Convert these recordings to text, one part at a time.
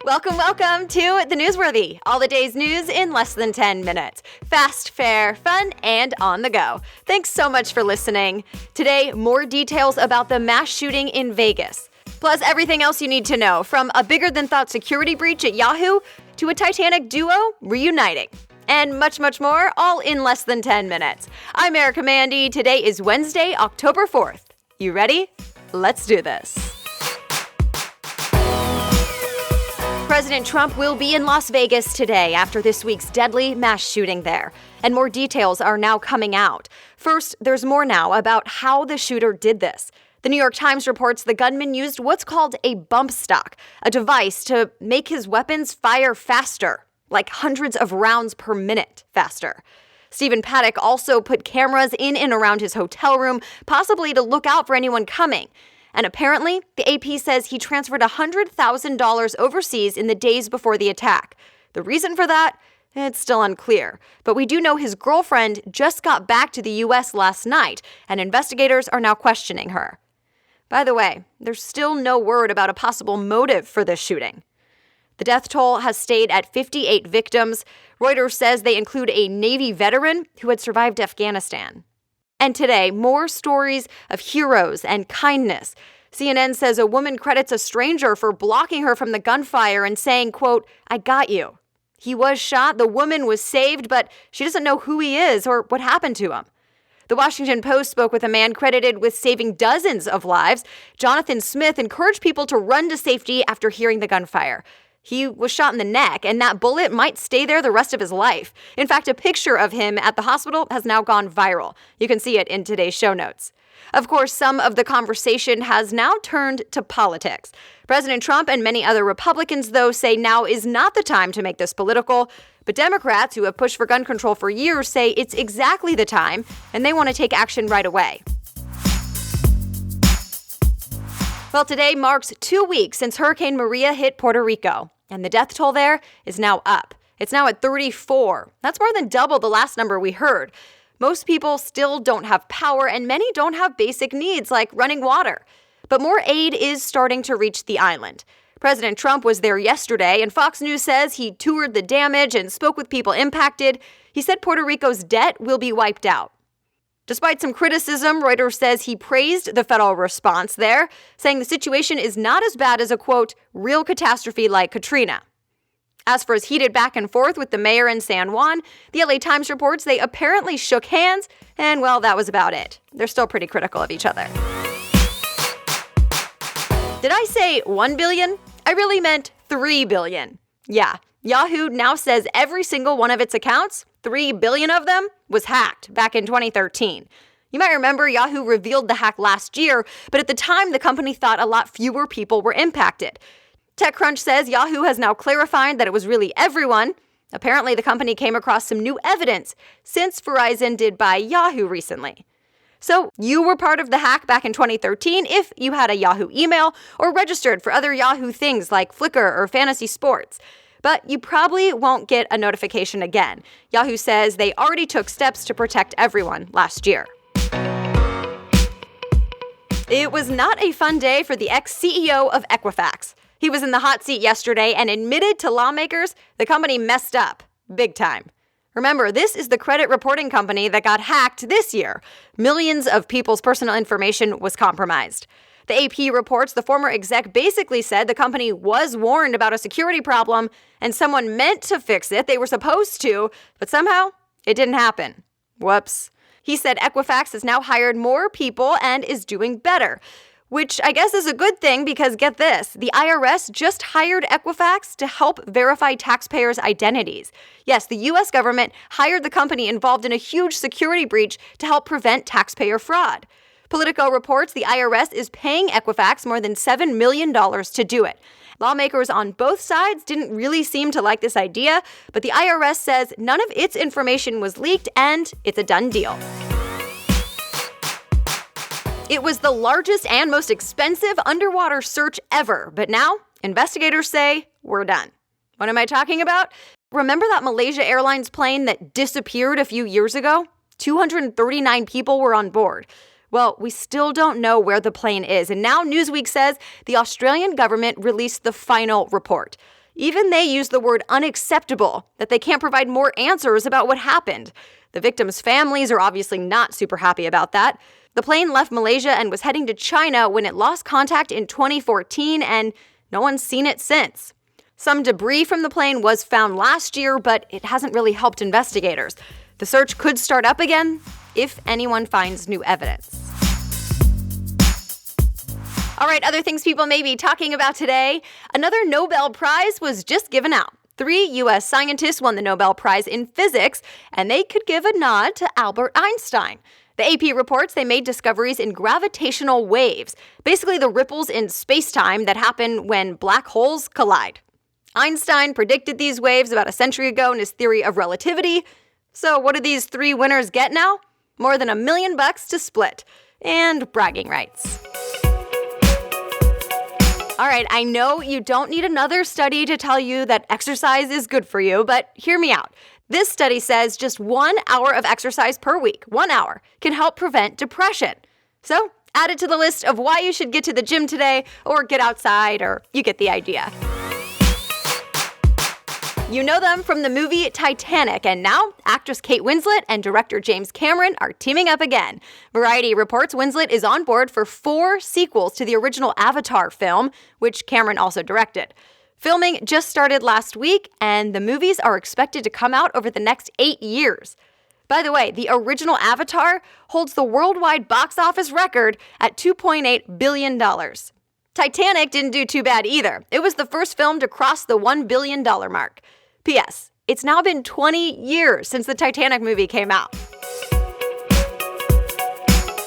Welcome to The Newsworthy. All the day's news in less than 10 minutes. Fast, fair, fun, and on the go. Thanks so much for listening. Today, more details about the mass shooting in Vegas. Plus everything else you need to know, from a bigger-than-thought security breach at Yahoo to a Titanic duo reuniting. And much, much more, all in less than 10 minutes. I'm Erica Mandy. Today is Wednesday, October 4th. You ready? Let's do this. President Trump will be in Las Vegas today after this week's deadly mass shooting there. And more details are now coming out. First, there's more now about how the shooter did this. The New York Times reports the gunman used what's called a bump stock, a device to make his weapons fire faster, like hundreds of rounds per minute faster. Stephen Paddock also put cameras in and around his hotel room, possibly to look out for anyone coming. And apparently, the AP says he transferred $100,000 overseas in the days before the attack. The reason for that? It's still unclear. But we do know his girlfriend just got back to the U.S. last night, and investigators are now questioning her. By the way, there's still no word about a possible motive for this shooting. The death toll has stayed at 58 victims. Reuters says they include a Navy veteran who had survived Afghanistan. And today, more stories of heroes and kindness. CNN says a woman credits a stranger for blocking her from the gunfire and saying, quote, "I got you." He was shot, the woman was saved, but she doesn't know who he is or what happened to him. The Washington Post spoke with a man credited with saving dozens of lives. Jonathan Smith encouraged people to run to safety after hearing the gunfire. He was shot in the neck, and that bullet might stay there the rest of his life. In fact, a picture of him at the hospital has now gone viral. You can see it in today's show notes. Of course, some of the conversation has now turned to politics. President Trump and many other Republicans, though, say now is not the time to make this political. But Democrats, who have pushed for gun control for years, say it's exactly the time, and they want to take action right away. Well, today marks 2 weeks since Hurricane Maria hit Puerto Rico. And the death toll there is now up. It's now at 34. That's more than double the last number we heard. Most people still don't have power, and many don't have basic needs like running water. But more aid is starting to reach the island. President Trump was there yesterday, and Fox News says he toured the damage and spoke with people impacted. He said Puerto Rico's debt will be wiped out. Despite some criticism, Reuters says he praised the federal response there, saying the situation is not as bad as a, quote, real catastrophe like Katrina. As for his heated back and forth with the mayor in San Juan, the LA Times reports they apparently shook hands, and well, that was about it. They're still pretty critical of each other. Did I say 1 billion? I really meant 3 billion. Yeah, Yahoo now says every single one of its accounts, 3 billion of them, was hacked back in 2013. You might remember Yahoo revealed the hack last year, but at the time the company thought a lot fewer people were impacted. TechCrunch says Yahoo has now clarified that it was really everyone. Apparently the company came across some new evidence since Verizon did buy Yahoo recently. So you were part of the hack back in 2013 if you had a Yahoo email or registered for other Yahoo things like Flickr or Fantasy Sports. But you probably won't get a notification again. Yahoo says they already took steps to protect everyone last year. It was not a fun day for the ex-CEO of Equifax. He was in the hot seat yesterday and admitted to lawmakers the company messed up big time. Remember, this is the credit reporting company that got hacked this year. Millions of people's personal information was compromised. The AP reports the former exec basically said the company was warned about a security problem and someone meant to fix it. They were supposed to, but somehow it didn't happen. Whoops. He said Equifax has now hired more people and is doing better, which I guess is a good thing because get this, the IRS just hired Equifax to help verify taxpayers' identities. Yes, the U.S. government hired the company involved in a huge security breach to help prevent taxpayer fraud. Politico reports the IRS is paying Equifax more than $7 million to do it. Lawmakers on both sides didn't really seem to like this idea, but the IRS says none of its information was leaked and it's a done deal. It was the largest and most expensive underwater search ever, but now investigators say we're done. What am I talking about? Remember that Malaysia Airlines plane that disappeared a few years ago? 239 people were on board. Well, we still don't know where the plane is, and now Newsweek says the Australian government released the final report. Even they use the word unacceptable, that they can't provide more answers about what happened. The victims' families are obviously not super happy about that. The plane left Malaysia and was heading to China when it lost contact in 2014, and no one's seen it since. Some debris from the plane was found last year, but it hasn't really helped investigators. The search could start up again if anyone finds new evidence. All right, other things people may be talking about today. Another Nobel Prize was just given out. 3 U.S. scientists won the Nobel Prize in physics, and they could give a nod to Albert Einstein. The AP reports they made discoveries in gravitational waves, basically the ripples in space-time that happen when black holes collide. Einstein predicted these waves about a century ago in his theory of relativity. So what do these 3 winners get now? More than $1 million to split. And bragging rights. All right, I know you don't need another study to tell you that exercise is good for you, but hear me out. This study says just 1 hour of exercise per week, 1 hour, can help prevent depression. So add it to the list of why you should get to the gym today or get outside, or you get the idea. You know them from the movie Titanic, and now actress Kate Winslet and director James Cameron are teaming up again. Variety reports Winslet is on board for 4 sequels to the original Avatar film, which Cameron also directed. Filming just started last week, and the movies are expected to come out over the next 8 years. By the way, the original Avatar holds the worldwide box office record at $2.8 billion. Titanic didn't do too bad either. It was the first film to cross the $1 billion mark. P.S. It's now been 20 years since the Titanic movie came out.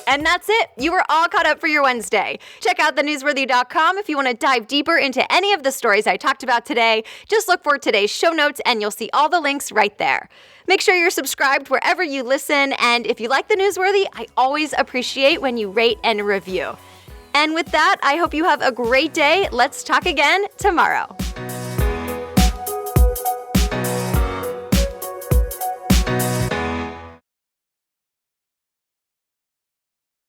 And that's it. You are all caught up for your Wednesday. Check out thenewsworthy.com if you want to dive deeper into any of the stories I talked about today. Just look for today's show notes and you'll see all the links right there. Make sure you're subscribed wherever you listen. And if you like The Newsworthy, I always appreciate when you rate and review. And with that, I hope you have a great day. Let's talk again tomorrow.